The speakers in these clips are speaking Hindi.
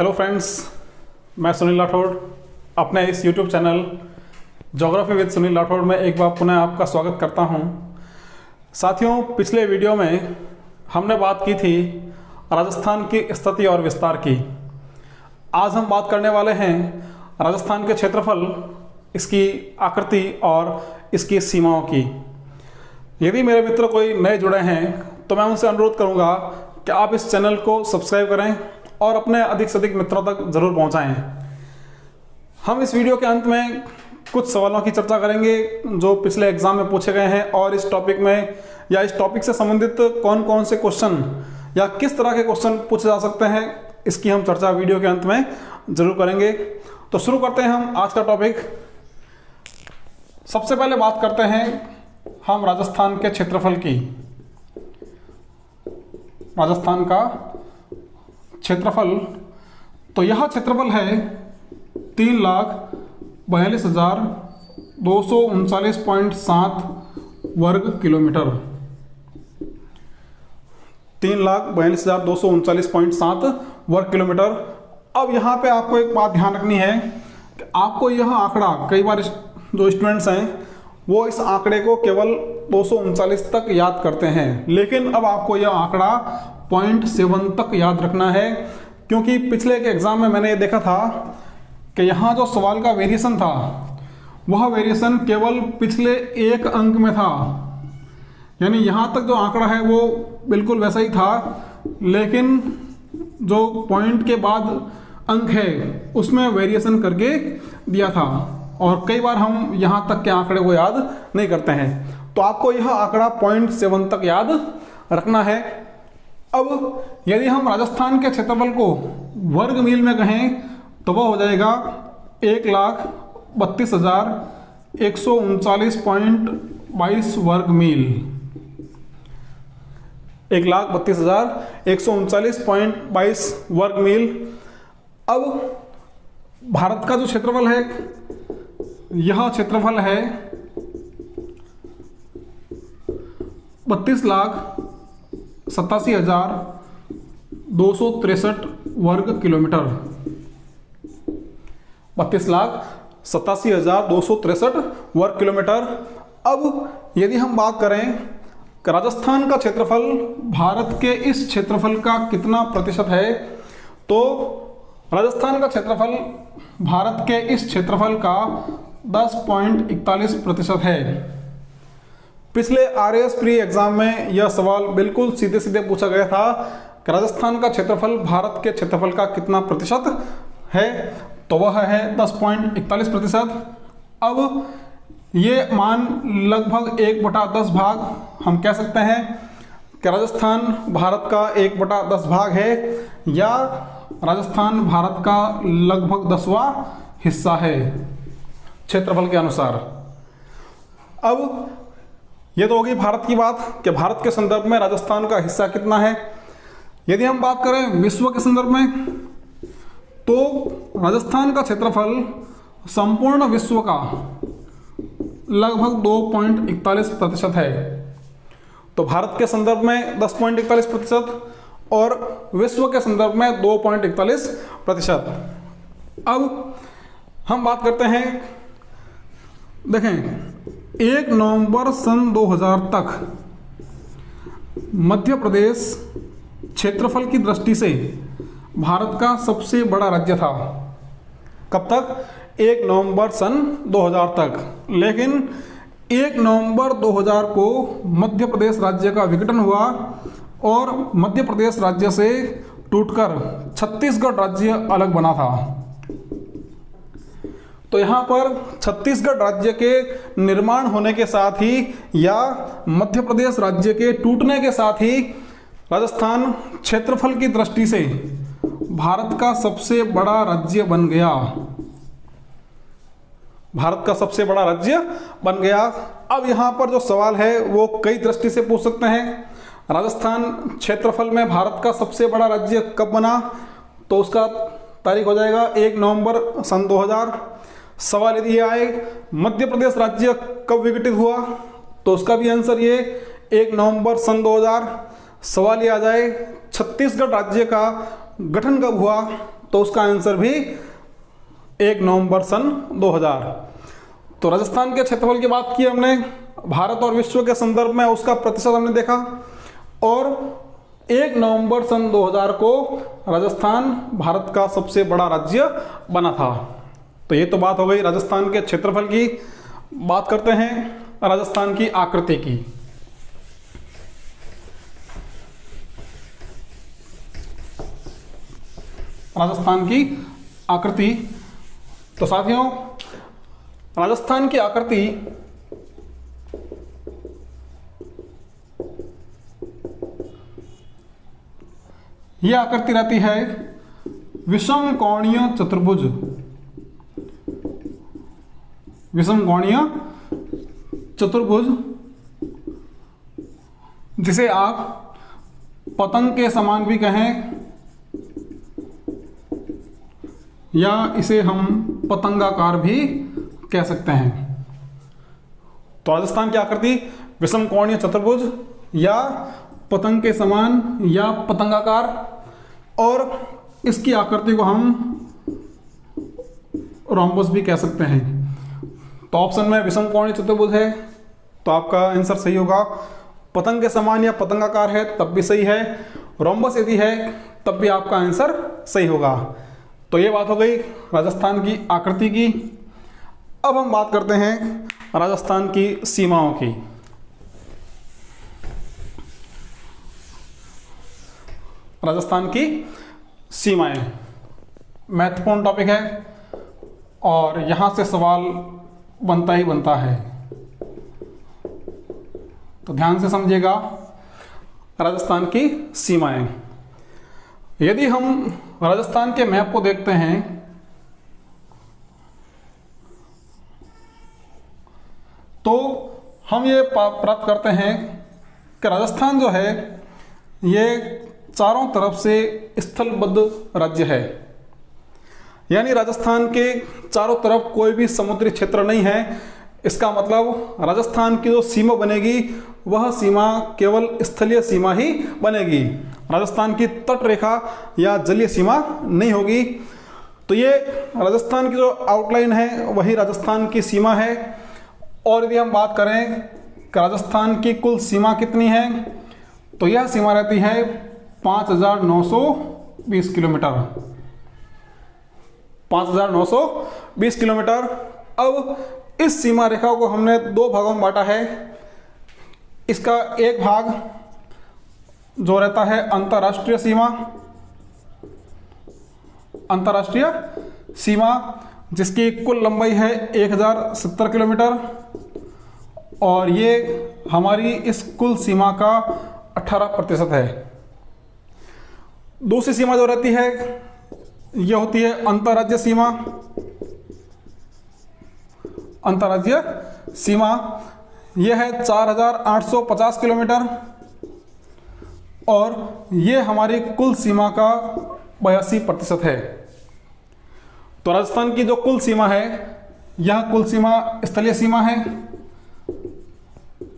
हेलो फ्रेंड्स, मैं सुनील राठौड़ अपने इस YouTube channel geography with Sunil Rathore में एक बार पुनः आपका स्वागत करता हूं। साथियों, पिछले वीडियो में हमने बात की थी राजस्थान की स्थिति और विस्तार की। आज हम बात करने वाले हैं राजस्थान के क्षेत्रफल, इसकी आकृति और इसकी सीमाओं की। यदि मेरे मित्र कोई नए जुड़े हैं तो मैं उनसे अनुरोध करूंगा कि आप इस चैनल को सब्सक्राइब करें और अपने अधिक से अधिक मित्रों तक ज़रूर पहुंचाएं। हम इस वीडियो के अंत में कुछ सवालों की चर्चा करेंगे जो पिछले एग्जाम में पूछे गए हैं और इस टॉपिक में या इस टॉपिक से संबंधित कौन कौन से क्वेश्चन या किस तरह के क्वेश्चन पूछे जा सकते हैं, इसकी हम चर्चा वीडियो के अंत में ज़रूर करेंगे। तो शुरू करते हैं हम आज का टॉपिक। सबसे पहले बात करते हैं हम राजस्थान के क्षेत्रफल की। राजस्थान का क्षेत्रफल, तो यह क्षेत्रफल है 3,42,239.7 वर्ग किलोमीटर। 3,42,239.7 वर्ग किलोमीटर। अब यहाँ पे आपको एक बात ध्यान रखनी है कि आपको यह आंकड़ा, कई बार जो स्टूडेंट्स हैं वो इस आंकड़े को केवल 239 तक याद करते हैं, लेकिन अब आपको यह आंकड़ा 0.7 तक याद रखना है, क्योंकि पिछले के एग्जाम में मैंने ये देखा था कि यहाँ जो सवाल का वेरिएशन था वह वेरिएशन केवल पिछले एक अंक में था। यानी यहाँ तक जो आंकड़ा है वो बिल्कुल वैसा ही था, लेकिन जो पॉइंट के बाद अंक है उसमें वेरिएशन करके दिया था, और कई बार हम यहाँ तक के आंकड़े को याद नहीं करते हैं। तो आपको यह आंकड़ा 0.7 तक याद रखना है। अब यदि हम राजस्थान के क्षेत्रफल को वर्ग मील में कहें तो वह हो जाएगा 1,32,139.22 वर्ग मील। 1,32,139.22 वर्ग मील। अब भारत का जो क्षेत्रफल है, यह क्षेत्रफल है 32,87,263 वर्ग किलोमीटर। 32,87,263 वर्ग किलोमीटर। अब यदि हम बात करें कि राजस्थान का क्षेत्रफल भारत के इस क्षेत्रफल का कितना प्रतिशत है, तो राजस्थान का क्षेत्रफल भारत के इस क्षेत्रफल का 10.41% है। पिछले RAS प्री एग्जाम में यह सवाल बिल्कुल सीधे सीधे पूछा गया था कि राजस्थान का क्षेत्रफल भारत के क्षेत्रफल का कितना प्रतिशत है, तो वह है 10.41%। अब ये मान लगभग 1/10 भाग हम कह सकते हैं कि राजस्थान भारत का 1/10 भाग है, या राजस्थान भारत का लगभग 10वां हिस्सा है क्षेत्रफल के अनुसार। अब ये तो होगी भारत की बात कि भारत के संदर्भ में राजस्थान का हिस्सा कितना है। यदि हम बात करें विश्व के संदर्भ में, तो राजस्थान का क्षेत्रफल संपूर्ण विश्व का लगभग 2.41% है। तो भारत के संदर्भ में 10.41% और विश्व के संदर्भ में 2.41%। अब हम बात करते हैं, देखें 1 नवंबर सन 2000 तक मध्य प्रदेश क्षेत्रफल की दृष्टि से भारत का सबसे बड़ा राज्य था। कब तक? 1 नवंबर सन 2000 तक। लेकिन 1 नवंबर 2000 को मध्य प्रदेश राज्य का विघटन हुआ और मध्य प्रदेश राज्य से टूटकर छत्तीसगढ़ राज्य अलग बना था। तो यहाँ पर छत्तीसगढ़ राज्य के निर्माण होने के साथ ही या मध्य प्रदेश राज्य के टूटने के साथ ही राजस्थान क्षेत्रफल की दृष्टि से भारत का सबसे बड़ा राज्य बन गया। भारत का सबसे बड़ा राज्य बन गया। अब यहाँ पर जो सवाल है वो कई दृष्टि से पूछ सकते हैं। राजस्थान क्षेत्रफल में भारत का सबसे बड़ा राज्य कब बना, तो उसका तारीख हो जाएगा 1 नवंबर सन 2000। सवाल यदि आए मध्य प्रदेश राज्य कब विघटित हुआ, तो उसका भी आंसर ये 1 नवंबर सन 2000। सवाल ये आ जाए छत्तीसगढ़ राज्य का गठन कब हुआ, तो उसका आंसर भी 1 नवंबर सन 2000। तो राजस्थान के क्षेत्रफल की बात की हमने, भारत और विश्व के संदर्भ में उसका प्रतिशत हमने देखा, और 1 नवंबर सन 2000 को राजस्थान भारत का सबसे बड़ा राज्य बना था। तो ये तो बात हो गई राजस्थान के क्षेत्रफल की। बात करते हैं राजस्थान की आकृति की। राजस्थान की आकृति, तो साथियों राजस्थान की आकृति यह आकृति रहती है विषम कोणीय चतुर्भुज। विषम कोणीय चतुर्भुज, जिसे आप पतंग के समान भी कहें या इसे हम पतंगाकार भी कह सकते हैं। तो राजस्थान की आकृति विषम कोणीय चतुर्भुज या पतंग के समान या पतंगाकार, और इसकी आकृति को हम रोम्बस भी कह सकते हैं। तो ऑप्शन में विषम कोणीय चतुर्भुज है तो आपका आंसर सही होगा। पतंग के समान या पतंगाकार है तब भी सही है। रोम्बस यदि है तब भी आपका आंसर सही होगा। तो ये बात हो गई राजस्थान की आकृति की। अब हम बात करते हैं राजस्थान की सीमाओं की। राजस्थान की सीमाएं महत्वपूर्ण टॉपिक है और यहां से सवाल बनता ही बनता है, तो ध्यान से समझिएगा। राजस्थान की सीमाएं, यदि हम राजस्थान के मैप को देखते हैं तो हम ये प्राप्त करते हैं कि राजस्थान जो है ये चारों तरफ से स्थलबद्ध राज्य है, यानी राजस्थान के चारों तरफ कोई भी समुद्री क्षेत्र नहीं है। इसका मतलब राजस्थान की जो सीमा बनेगी वह सीमा केवल स्थलीय सीमा ही बनेगी, राजस्थान की तट रेखा या जलीय सीमा नहीं होगी। तो ये राजस्थान की जो आउटलाइन है वही राजस्थान की सीमा है। और यदि हम बात करें कि राजस्थान की कुल सीमा कितनी है, तो यह सीमा रहती है 5920 किलोमीटर। 5920 किलोमीटर। अब इस सीमा रेखा को हमने दो भागों में बांटा है। इसका एक भाग जो रहता है अंतर्राष्ट्रीय सीमा, अंतर्राष्ट्रीय सीमा जिसकी कुल लंबाई है 1070 किलोमीटर, और ये हमारी इस कुल सीमा का 18% है। दूसरी सीमा जो रहती है यह होती है अंतर्राज्यीय सीमा। अंतर्राज्यीय सीमा यह है 4850 किलोमीटर, और यह हमारी कुल सीमा का 82% है। तो राजस्थान की जो कुल सीमा है यह कुल सीमा स्थलीय सीमा है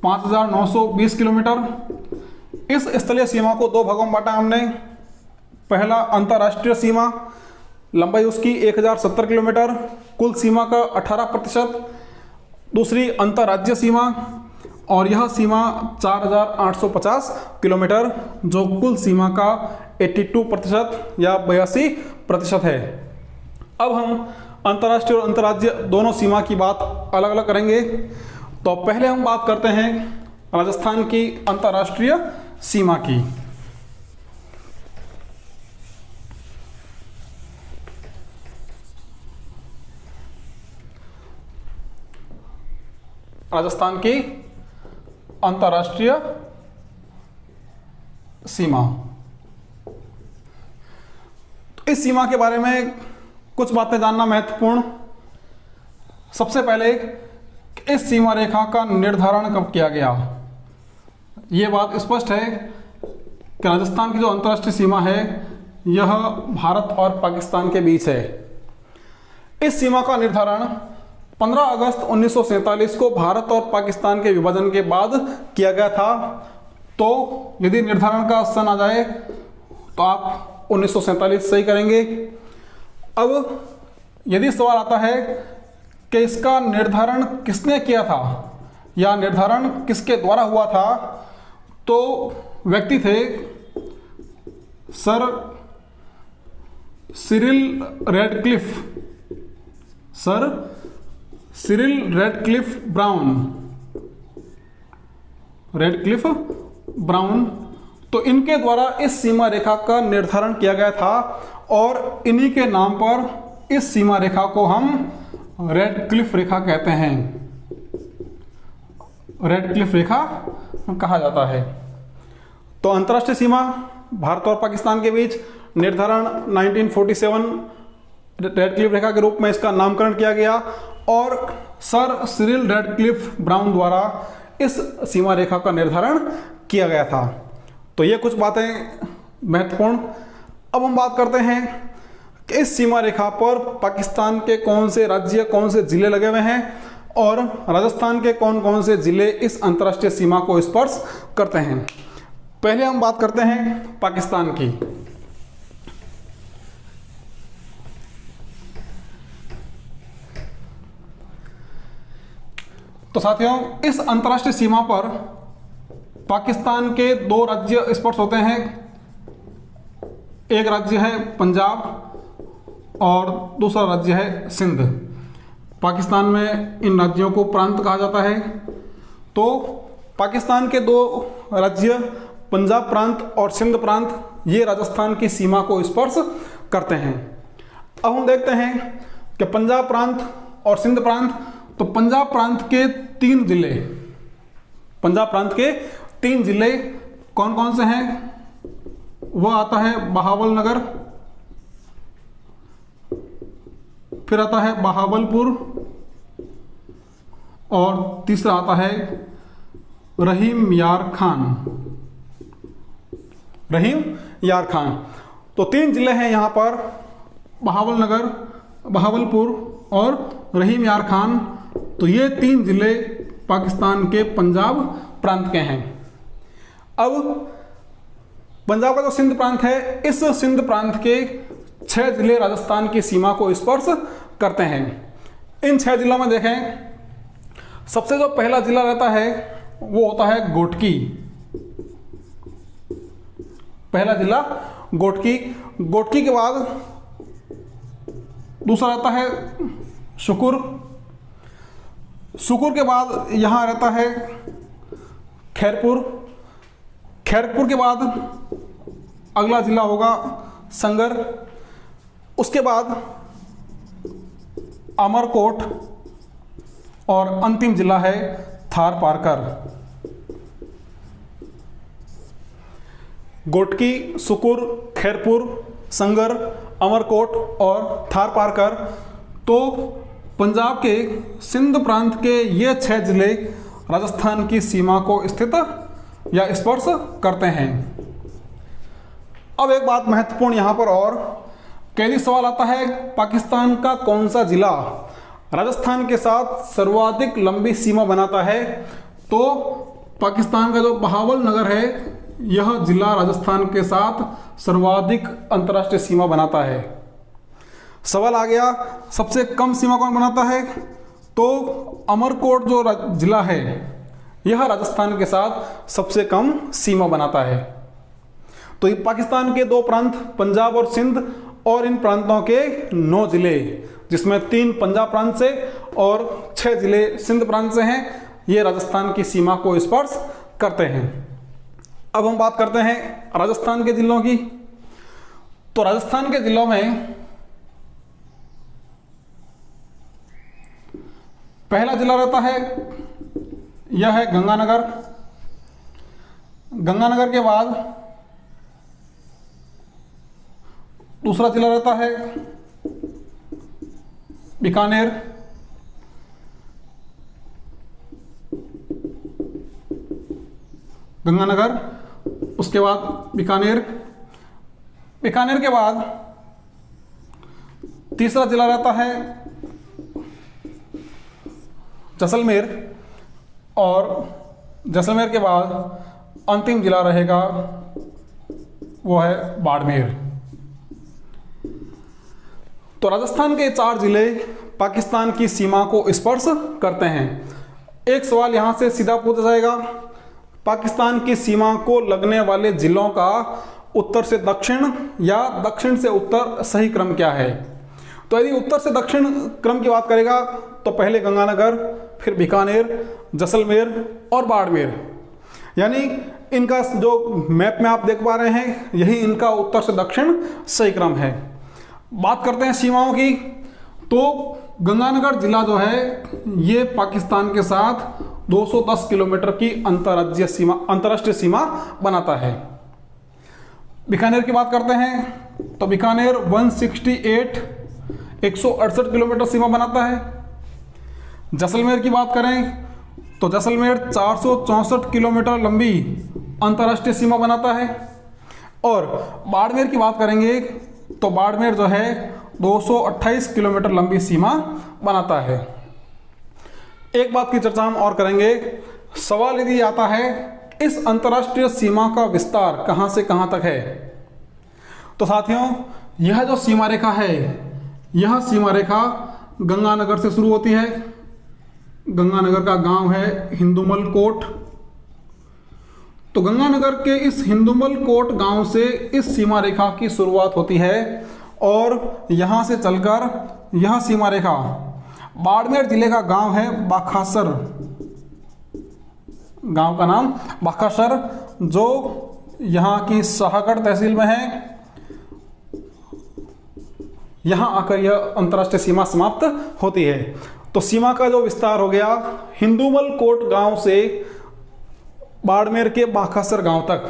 5920 किलोमीटर। इस स्थलीय सीमा को दो भागों में बांटा हमने। पहला अंतर्राष्ट्रीय सीमा, लंबाई उसकी 1070 किलोमीटर, कुल सीमा का 18%। दूसरी अंतर्राज्यीय सीमा, और यह सीमा 4850 किलोमीटर जो कुल सीमा का 82% या 82% है। अब हम अंतर्राष्ट्रीय और अंतर्राज्यीय दोनों सीमा की बात अलग अलग करेंगे। तो पहले हम बात करते हैं राजस्थान की अंतर्राष्ट्रीय सीमा की। राजस्थान की अंतर्राष्ट्रीय सीमा। तो इस सीमा के बारे में कुछ बातें जानना महत्वपूर्ण। सबसे पहले इस सीमा रेखा का निर्धारण कब किया गया, ये बात स्पष्ट है कि राजस्थान की जो अंतर्राष्ट्रीय सीमा है यह भारत और पाकिस्तान के बीच है। इस सीमा का निर्धारण 15 अगस्त 1947 को भारत और पाकिस्तान के विभाजन के बाद किया गया था। तो यदि निर्धारण का सन आ जाए तो आप 1947 सही करेंगे। अब यदि सवाल आता है कि इसका निर्धारण किसने किया था या निर्धारण किसके द्वारा हुआ था, तो व्यक्ति थे sir Cyril Radcliffe, sir Cyril Radcliffe Brown. तो इनके द्वारा इस सीमा रेखा का निर्धारण किया गया था और इन्हीं के नाम पर इस सीमा रेखा को हम रेडक्लिफ रेखा कहते हैं, रेडक्लिफ रेखा कहा जाता है। तो अंतर्राष्ट्रीय सीमा भारत और पाकिस्तान के बीच निर्धारण 1947 रेडक्लिफ रेखा के रूप में इसका नामकरण किया गया और सर सिरिल रेडक्लिफ ब्राउन द्वारा इस सीमा रेखा का निर्धारण किया गया था। तो ये कुछ बातें महत्वपूर्ण। अब हम बात करते हैं कि इस सीमा रेखा पर पाकिस्तान के कौन से राज्य, कौन से जिले लगे हुए हैं और राजस्थान के कौन कौन से जिले इस अंतर्राष्ट्रीय सीमा को स्पर्श करते हैं। पहले हम बात करते हैं पाकिस्तान की। तो साथियों, इस अंतर्राष्ट्रीय सीमा पर पाकिस्तान के दो राज्य स्पर्श होते हैं। एक राज्य है पंजाब और दूसरा राज्य है सिंध। पाकिस्तान में इन राज्यों को प्रांत कहा जाता है। तो पाकिस्तान के दो राज्य पंजाब प्रांत और सिंध प्रांत ये राजस्थान की सीमा को स्पर्श करते हैं। अब हम देखते हैं कि पंजाब प्रांत और सिंध प्रांत। तो पंजाब प्रांत के तीन जिले, पंजाब प्रांत के तीन जिले कौन कौन से हैं? वह आता है बहावल नगर, फिर आता है बहावलपुर और तीसरा आता है रहीम यार खान, रहीम यार खान। तो तीन जिले हैं यहाँ पर, बहावल नगर, बहावलपुर और रहीम यार खान। तो ये तीन जिले पाकिस्तान के पंजाब प्रांत के हैं। अब पंजाब का जो सिंध प्रांत है, इस सिंध प्रांत के 6 जिले राजस्थान की सीमा को स्पर्श करते हैं। इन 6 जिलों में देखें, सबसे जो पहला जिला रहता है वो होता है गोटकी। पहला जिला गोटकी। गोटकी के बाद दूसरा रहता है शुकुर। शुकुर के बाद यहाँ रहता है खैरपुर। खैरपुर के बाद अगला जिला होगा संगर। उसके बाद अमरकोट और अंतिम जिला है थार पारकर। गोटकी, शुकुर, खैरपुर, संगर, अमरकोट और थार पारकर। तो पंजाब के सिंध प्रांत के ये 6 जिले राजस्थान की सीमा को स्थित या स्पर्श करते हैं। अब एक बात महत्वपूर्ण यहाँ पर और यदि सवाल आता है पाकिस्तान का कौन सा जिला राजस्थान के साथ सर्वाधिक लंबी सीमा बनाता है, तो पाकिस्तान का जो बहावल नगर है यह जिला राजस्थान के साथ सर्वाधिक अंतर्राष्ट्रीय सीमा बनाता है। सवाल आ गया सबसे कम सीमा कौन बनाता है, तो अमरकोट जो जिला है यह राजस्थान के साथ सबसे कम सीमा बनाता है। तो ये पाकिस्तान के 2 प्रांत पंजाब और सिंध और इन प्रांतों के 9 जिले, जिसमें 3 पंजाब प्रांत से और 6 जिले सिंध प्रांत से हैं, ये राजस्थान की सीमा को स्पर्श करते हैं। अब हम बात करते हैं राजस्थान के जिलों की। तो राजस्थान के जिलों में पहला जिला रहता है, यह है गंगानगर। गंगानगर के बाद दूसरा जिला रहता है बीकानेर। गंगानगर, उसके बाद बीकानेर। बीकानेर के बाद तीसरा जिला रहता है जैसलमेर और जैसलमेर के बाद अंतिम जिला रहेगा वो है बाड़मेर। तो राजस्थान के 4 जिले पाकिस्तान की सीमा को स्पर्श करते हैं। एक सवाल यहां से सीधा पूछा जाएगा, पाकिस्तान की सीमा को लगने वाले जिलों का उत्तर से दक्षिण या दक्षिण से उत्तर सही क्रम क्या है? तो यदि उत्तर से दक्षिण क्रम की बात करेगा तो पहले गंगानगर, फिर बीकानेर, जैसलमेर और बाड़मेर, यानी इनका जो मैप में आप देख पा रहे हैं यही इनका उत्तर से दक्षिण सही क्रम है। बात करते हैं सीमाओं की, तो गंगानगर जिला जो है ये पाकिस्तान के साथ 210 किलोमीटर की अंतर्राष्ट्रीय सीमा बनाता है। बीकानेर की बात करते हैं तो बीकानेर 168 किलोमीटर सीमा बनाता है। जैसलमेर की बात करें तो जैसलमेर 464 किलोमीटर लंबी अंतर्राष्ट्रीय सीमा बनाता है। और बाड़मेर की बात करेंगे तो बाड़मेर जो है 228 किलोमीटर लंबी सीमा बनाता है। एक बात की चर्चा हम और करेंगे, सवाल यदि आता है इस अंतर्राष्ट्रीय सीमा का विस्तार कहां से कहां तक है, तो साथियों यह जो सीमा रेखा है, यह सीमा रेखा गंगानगर से शुरू होती है। गंगानगर का गांव है हिंदुमल कोट। तो गंगानगर के इस हिंदुमल कोट गांव से इस सीमा रेखा की शुरुआत होती है और यहां से चलकर यह सीमा रेखा बाड़मेर जिले का गांव है बाखासर, गांव का नाम बाखासर, जो यहां की शाहगढ़ तहसील में है। यहां आकर यह अंतर्राष्ट्रीय सीमा समाप्त होती है। तो सीमा का जो विस्तार हो गया हिंदुमल कोट गांव से बाड़मेर के बाखासर गांव तक,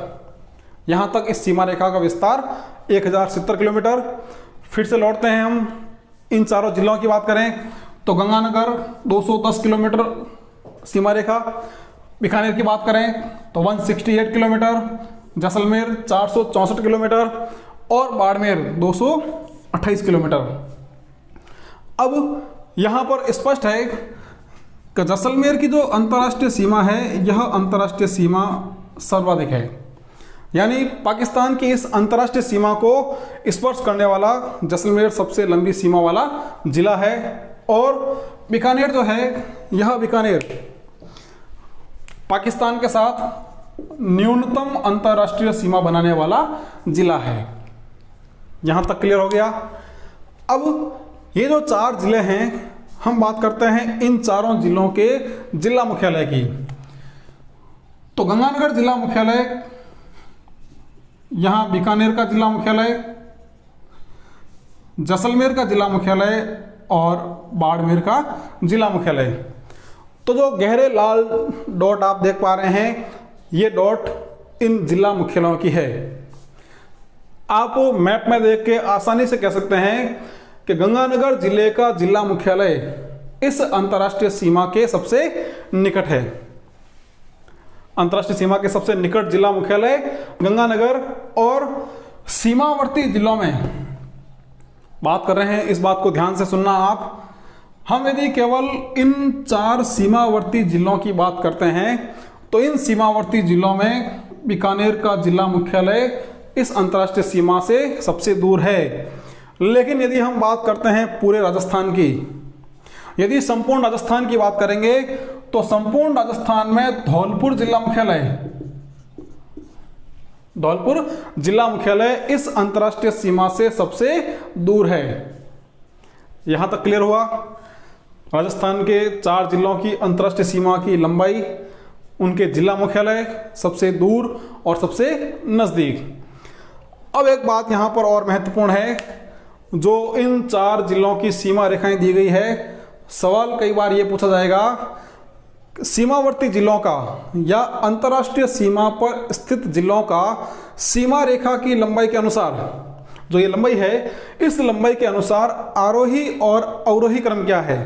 यहां तक इस सीमा रेखा का विस्तार 1070 किलोमीटर। फिर से लौटते हैं हम इन चारों जिलों की बात करें तो गंगानगर 210 किलोमीटर सीमा रेखा, बीकानेर की बात करें तो 168 किलोमीटर, जैसलमेर 464 किलोमीटर और बाड़मेर 228 किलोमीटर। अब यहां पर स्पष्ट है कि जैसलमेर की जो अंतर्राष्ट्रीय सीमा है यह अंतर्राष्ट्रीय सीमा सर्वाधिक है, यानी पाकिस्तान की इस अंतर्राष्ट्रीय सीमा को स्पर्श करने वाला जैसलमेर सबसे लंबी सीमा वाला जिला है। और बीकानेर जो है, यह बीकानेर पाकिस्तान के साथ न्यूनतम अंतर्राष्ट्रीय सीमा बनाने वाला जिला है। यहां तक क्लियर हो गया। अब ये जो 4 जिले हैं, हम बात करते हैं इन चारों जिलों के जिला मुख्यालय की। तो गंगानगर जिला मुख्यालय, यहां बीकानेर का जिला मुख्यालय, जैसलमेर का जिला मुख्यालय और बाड़मेर का जिला मुख्यालय। तो जो गहरे लाल डॉट आप देख पा रहे हैं, ये डॉट इन जिला मुख्यालयों की है। आप मैप में देख के आसानी से कह सकते हैं कि गंगानगर जिले का जिला मुख्यालय इस अंतर्राष्ट्रीय सीमा के सबसे निकट है। अंतर्राष्ट्रीय सीमा के सबसे निकट जिला मुख्यालय गंगानगर। और सीमावर्ती जिलों में बात कर रहे हैं, इस बात को ध्यान से सुनना आप। हम यदि केवल इन 4 सीमावर्ती जिलों की बात करते हैं तो इन सीमावर्ती जिलों में बीकानेर का जिला मुख्यालय इस अंतर्राष्ट्रीय सीमा से सबसे दूर है। लेकिन यदि हम बात करते हैं पूरे राजस्थान की, यदि संपूर्ण राजस्थान की बात करेंगे तो संपूर्ण राजस्थान में धौलपुर जिला मुख्यालय इस अंतर्राष्ट्रीय सीमा से सबसे दूर है। यहां तक क्लियर हुआ। राजस्थान के 4 जिलों की अंतर्राष्ट्रीय सीमा की लंबाई, उनके जिला मुख्यालय सबसे दूर और सबसे नजदीक। अब एक बात यहां पर और महत्वपूर्ण है, जो इन 4 जिलों की सीमा रेखाएं दी गई है, सवाल कई बार यह पूछा जाएगा सीमावर्ती जिलों का या अंतर्राष्ट्रीय सीमा पर स्थित जिलों का सीमा रेखा की लंबाई के अनुसार, जो ये लंबाई है, इस लंबाई के अनुसार आरोही और अवरोही क्रम क्या है।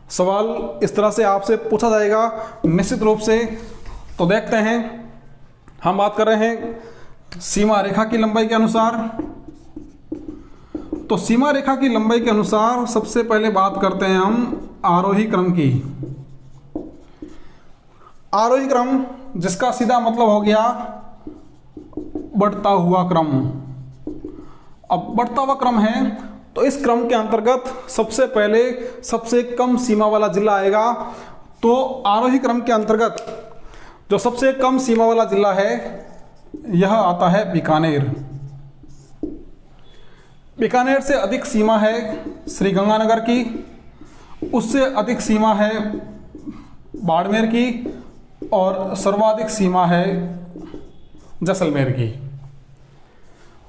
सवाल इस तरह से आपसे पूछा जाएगा निश्चित रूप से। तो देखते हैं, हम बात कर रहे हैं सीमा रेखा की लंबाई के अनुसार। तो सीमा रेखा की लंबाई के अनुसार सबसे पहले बात करते हैं हम आरोही क्रम की। आरोही क्रम जिसका सीधा मतलब हो गया बढ़ता हुआ क्रम। अब बढ़ता हुआ क्रम है तो इस क्रम के अंतर्गत सबसे पहले सबसे कम सीमा वाला जिला आएगा। तो आरोही क्रम के अंतर्गत जो सबसे कम सीमा वाला जिला है यह आता है बीकानेर। बीकानेर से अधिक सीमा है श्रीगंगानगर की, उससे अधिक सीमा है बाड़मेर की और सर्वाधिक सीमा है जैसलमेर की।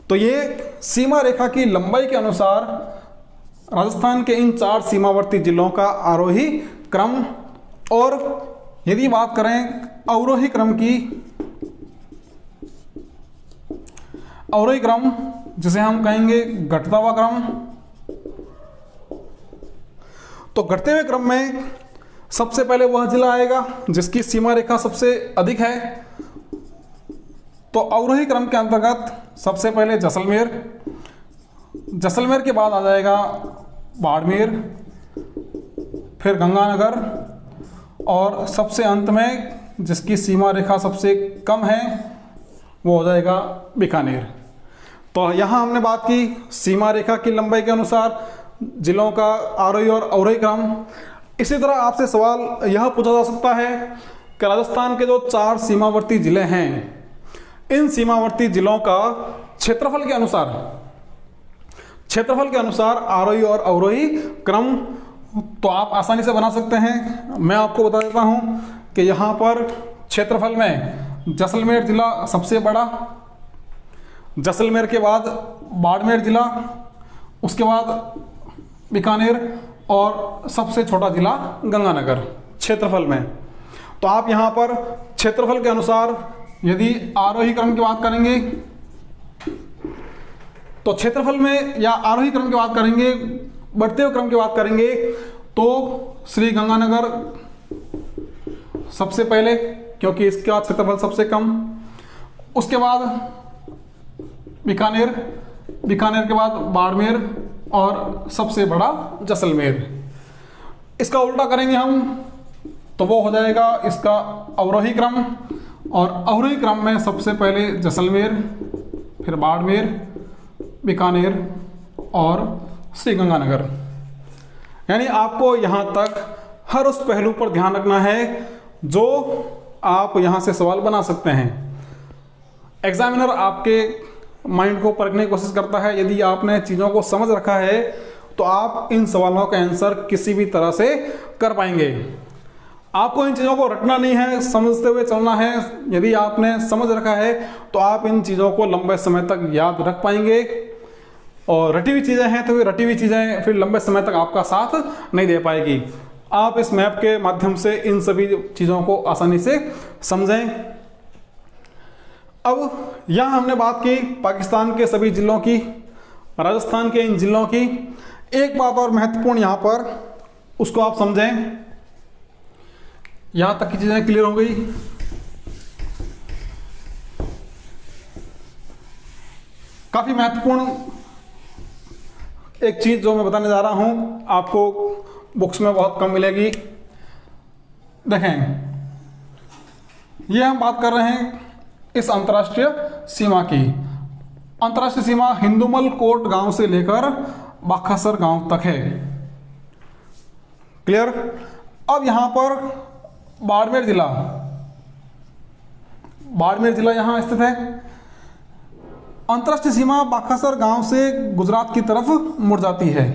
तो ये सीमा रेखा की लंबाई के अनुसार राजस्थान के इन 4 सीमावर्ती जिलों का आरोही क्रम। और यदि बात करें अवरोही क्रम की, अवरोही क्रम जिसे हम कहेंगे घटता हुआ क्रम, तो घटते हुए क्रम में सबसे पहले वह जिला आएगा जिसकी सीमा रेखा सबसे अधिक है। तो अवरोही क्रम के अंतर्गत सबसे पहले जैसलमेर, जैसलमेर के बाद आ जाएगा बाड़मेर, फिर गंगानगर और सबसे अंत में जिसकी सीमा रेखा सबसे कम है वो हो जाएगा बीकानेर। तो यहाँ हमने बात की सीमा रेखा की लंबाई के अनुसार जिलों का आरोही और अवरोही क्रम। इसी तरह आपसे सवाल यह पूछा जा सकता है कि राजस्थान के जो 4 सीमावर्ती जिले हैं, इन सीमावर्ती जिलों का क्षेत्रफल के अनुसार आरोही और अवरोही क्रम तो आप आसानी से बना सकते हैं। मैं आपको बता देता हूं कि यहाँ पर क्षेत्रफल में जैसलमेर जिला सबसे बड़ा, जैसलमेर के बाद बाड़मेर जिला, उसके बाद बीकानेर और सबसे छोटा जिला गंगानगर क्षेत्रफल में। तो आप यहाँ पर क्षेत्रफल के अनुसार यदि आरोही क्रम की बात करेंगे तो क्षेत्रफल में, या आरोही क्रम की बात करेंगे, बढ़ते हुए क्रम की बात करेंगे तो श्री गंगानगर सबसे पहले क्योंकि इसका क्षेत्रफल सबसे कम, उसके बाद बीकानेर, बीकानेर के बाद बाड़मेर और सबसे बड़ा जैसलमेर। इसका उल्टा करेंगे हम तो वो हो जाएगा इसका अवरोही क्रम, और अवरोही क्रम में सबसे पहले जैसलमेर, फिर बाड़मेर, बीकानेर और श्रीगंगानगर। यानी आपको यहाँ तक हर उस पहलू पर ध्यान रखना है जो आप यहाँ से सवाल बना सकते हैं। एग्जामिनर आपके माइंड को परखने की कोशिश करता है। यदि आपने चीज़ों को समझ रखा है तो आप इन सवालों का आंसर किसी भी तरह से कर पाएंगे। आपको इन चीज़ों को रटना नहीं है, समझते हुए चलना है। यदि आपने समझ रखा है तो आप इन चीज़ों को लंबे समय तक याद रख पाएंगे, और रटी हुई चीज़ें हैं तो वे रटी हुई चीज़ें फिर लंबे समय तक आपका साथ नहीं दे पाएगी। आप इस मैप के माध्यम से इन सभी चीज़ों को आसानी से समझें। अब यहाँ हमने बात की पाकिस्तान के सभी जिलों की, राजस्थान के इन जिलों की। एक बात और महत्वपूर्ण यहाँ पर, उसको आप समझें। यहाँ तक की चीज़ें क्लियर हो गई। काफ़ी महत्वपूर्ण एक चीज़ जो मैं बताने जा रहा हूँ, आपको बुक्स में बहुत कम मिलेगी। देखें, ये हम बात कर रहे हैं इस अंतर्राष्ट्रीय सीमा की। अंतर्राष्ट्रीय सीमा हिंदुमल कोट गांव से लेकर बाखासर गांव तक है। क्लियर। अब यहां पर बाड़मेर जिला यहां स्थित है। अंतर्राष्ट्रीय सीमा बाखासर गांव से गुजरात की तरफ मुड़ जाती है।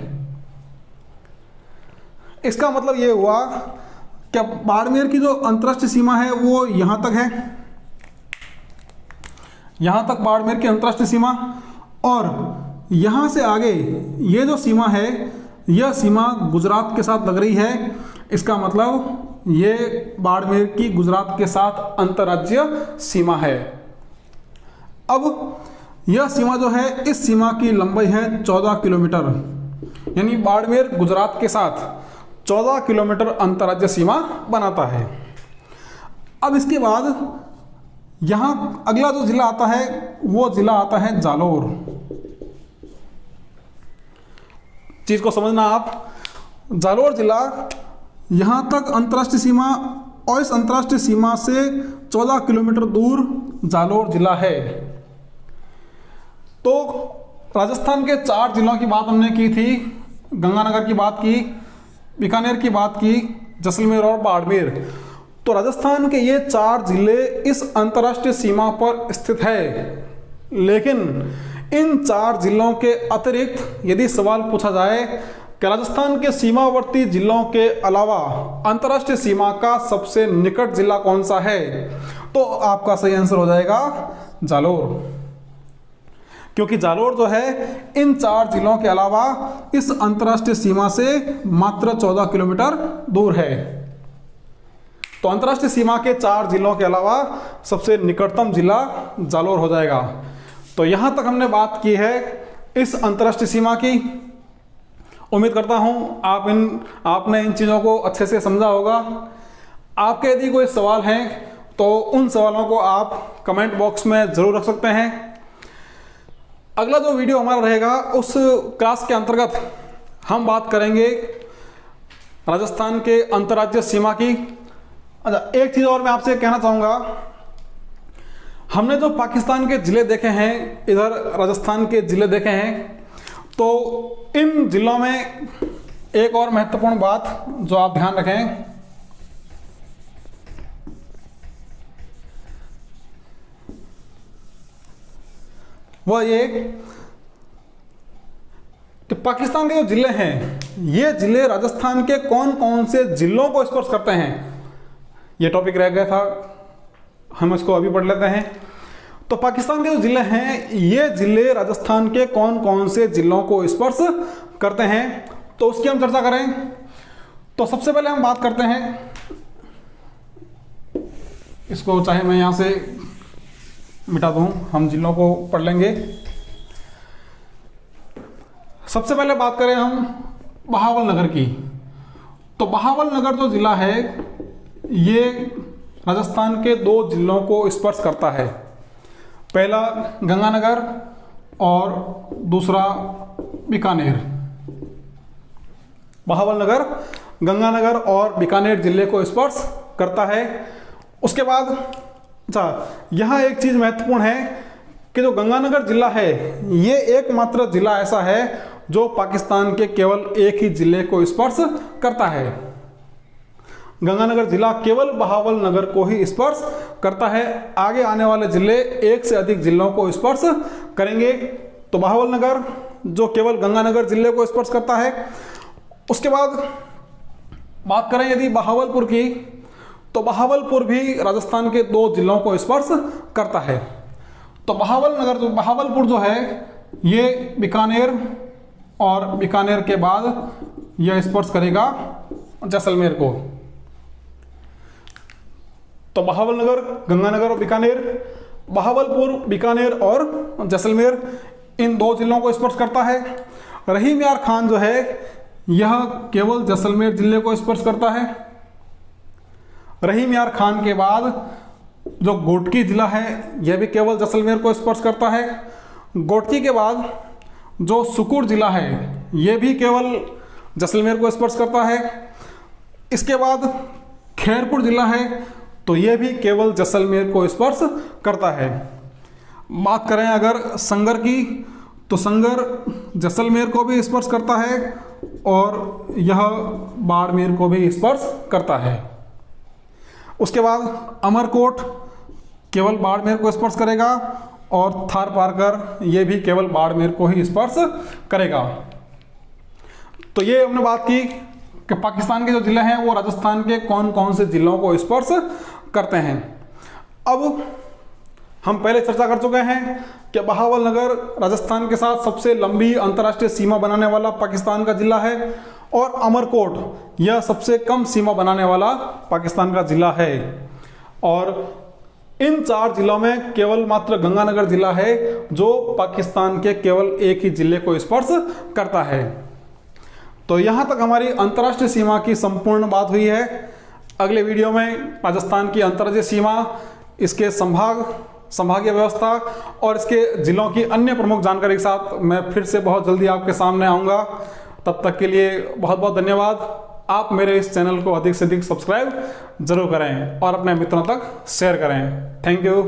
इसका मतलब ये हुआ कि बाड़मेर की जो अंतर्राष्ट्रीय सीमा है वो यहां तक है, यहां तक बाड़मेर की अंतर्राष्ट्रीय सीमा, और यहां से आगे ये जो सीमा है यह सीमा गुजरात के साथ लग रही है। इसका मतलब ये बाड़मेर की गुजरात के साथ अंतर्राज्यीय सीमा है। अब यह सीमा जो है, इस सीमा की लंबाई है 14 किलोमीटर, यानी बाड़मेर गुजरात के साथ 14 किलोमीटर अंतर्राज्यीय सीमा बनाता है। अब इसके बाद यहां अगला जो जिला आता है वो जिला आता है जालोर। चीज को समझना आप, जालोर जिला यहां तक अंतर्राष्ट्रीय सीमा, और इस अंतर्राष्ट्रीय सीमा से 14 किलोमीटर दूर जालोर जिला है। तो राजस्थान के 4 जिलों की बात हमने की थी, गंगानगर की बात की, बीकानेर की बात की, जैसलमेर और बाड़मेर। तो राजस्थान के ये 4 जिले इस अंतर्राष्ट्रीय सीमा पर स्थित है, लेकिन इन 4 जिलों के अतिरिक्त यदि सवाल पूछा जाए कि राजस्थान के सीमावर्ती जिलों के अलावा अंतर्राष्ट्रीय सीमा का सबसे निकट जिला कौन सा है, तो आपका सही आंसर हो जाएगा जालोर। क्योंकि जालोर जो है इन 4 जिलों के अलावा इस अंतर्राष्ट्रीय सीमा से मात्र 14 किलोमीटर दूर है। तो अंतर्राष्ट्रीय सीमा के 4 जिलों के अलावा सबसे निकटतम जिला जालोर हो जाएगा। तो यहां तक हमने बात की है इस अंतर्राष्ट्रीय सीमा की। उम्मीद करता हूं आपने इन चीज़ों को अच्छे से समझा होगा। आपके यदि कोई सवाल हैं तो उन सवालों को आप कमेंट बॉक्स में ज़रूर रख सकते हैं। अगला जो वीडियो हमारा रहेगा उस क्लास के अंतर्गत हम बात करेंगे राजस्थान के अंतर्राज्यीय सीमा की। अच्छा, एक चीज़ और मैं आपसे कहना चाहूँगा, हमने जो पाकिस्तान के ज़िले देखे हैं, इधर राजस्थान के ज़िले देखे हैं, तो इन ज़िलों में एक और महत्वपूर्ण बात जो आप ध्यान रखें, वह ये कि पाकिस्तान के जो ज़िले हैं, ये ज़िले राजस्थान के कौन कौन से ज़िलों को स्पर्श करते हैं, ये टॉपिक रह गया था, हम इसको अभी पढ़ लेते हैं। तो पाकिस्तान के जो ज़िले हैं, ये ज़िले राजस्थान के कौन कौन से ज़िलों को स्पर्श करते हैं, तो उसकी हम चर्चा करें। तो सबसे पहले हम बात करते हैं, इसको चाहे मैं यहाँ से मिटा दूँ, हम जिलों को पढ़ लेंगे। सबसे पहले बात करें हम बहावल नगर की। तो बहावल नगर जो ज़िला है ये राजस्थान के 2 जिलों को स्पर्श करता है, पहला गंगानगर और दूसरा बीकानेर। बहावल नगर गंगानगर और बीकानेर जिले को स्पर्श करता है। उसके बाद अच्छा, यहाँ एक चीज़ महत्वपूर्ण है कि जो गंगानगर जिला है ये एकमात्र जिला ऐसा है जो पाकिस्तान के केवल एक ही जिले को स्पर्श करता है। गंगानगर जिला केवल बहावल नगर को ही स्पर्श करता है। आगे आने वाले जिले एक से अधिक जिलों को स्पर्श करेंगे। तो बहावल नगर जो केवल गंगानगर जिले को स्पर्श करता है। उसके बाद बात करें यदि बहावलपुर की, तो बहावलपुर भी राजस्थान के 2 जिलों को स्पर्श करता है। तो बहावलपुर जो है ये बीकानेर और बीकानेर के बाद यह स्पर्श करेगा जैसलमेर को। तो बहावलनगर, गंगानगर और बीकानेर, बहावलपुर, बीकानेर और जैसलमेर इन 2 जिलों को स्पर्श करता है। रहीम यार खान जो है यह केवल जैसलमेर जिले को स्पर्श करता है। रहीम यार खान के बाद जो घोटकी जिला है यह भी केवल जैसलमेर को स्पर्श करता है। घोटकी के बाद जो सुकुर जिला है यह भी केवल जैसलमेर को स्पर्श करता है। इसके बाद खैरपुर जिला है तो यह भी केवल जैसलमेर को स्पर्श करता है। बात करें अगर संगर की, तो संगर जैसलमेर को भी स्पर्श करता है और यह बाड़मेर को भी स्पर्श करता है। उसके बाद अमरकोट केवल बाड़मेर को स्पर्श करेगा और थारपारकर ये भी केवल बाड़मेर को ही स्पर्श करेगा। तो ये हमने बात की कि पाकिस्तान के जो जिले हैं वो राजस्थान के कौन कौन से जिलों को स्पर्श करते हैं। अब हम पहले चर्चा कर चुके हैं कि बहावल नगर राजस्थान के साथ सबसे लंबी अंतर्राष्ट्रीय सीमा बनाने वाला पाकिस्तान का जिला है और अमरकोट यह सबसे कम सीमा बनाने वाला पाकिस्तान का जिला है। और इन 4 जिलों में केवल मात्र गंगानगर जिला है जो पाकिस्तान के केवल एक ही जिले को स्पर्श करता है। तो यहाँ तक हमारी अंतर्राष्ट्रीय सीमा की संपूर्ण बात हुई है। अगले वीडियो में राजस्थान की अंतर्राज्यीय सीमा, इसके संभागीय व्यवस्था और इसके जिलों की अन्य प्रमुख जानकारी के साथ मैं फिर से बहुत जल्दी आपके सामने आऊँगा। तब तक के लिए बहुत बहुत धन्यवाद। आप मेरे इस चैनल को अधिक से अधिक सब्सक्राइब जरूर करें और अपने मित्रों तक शेयर करें। Thank you.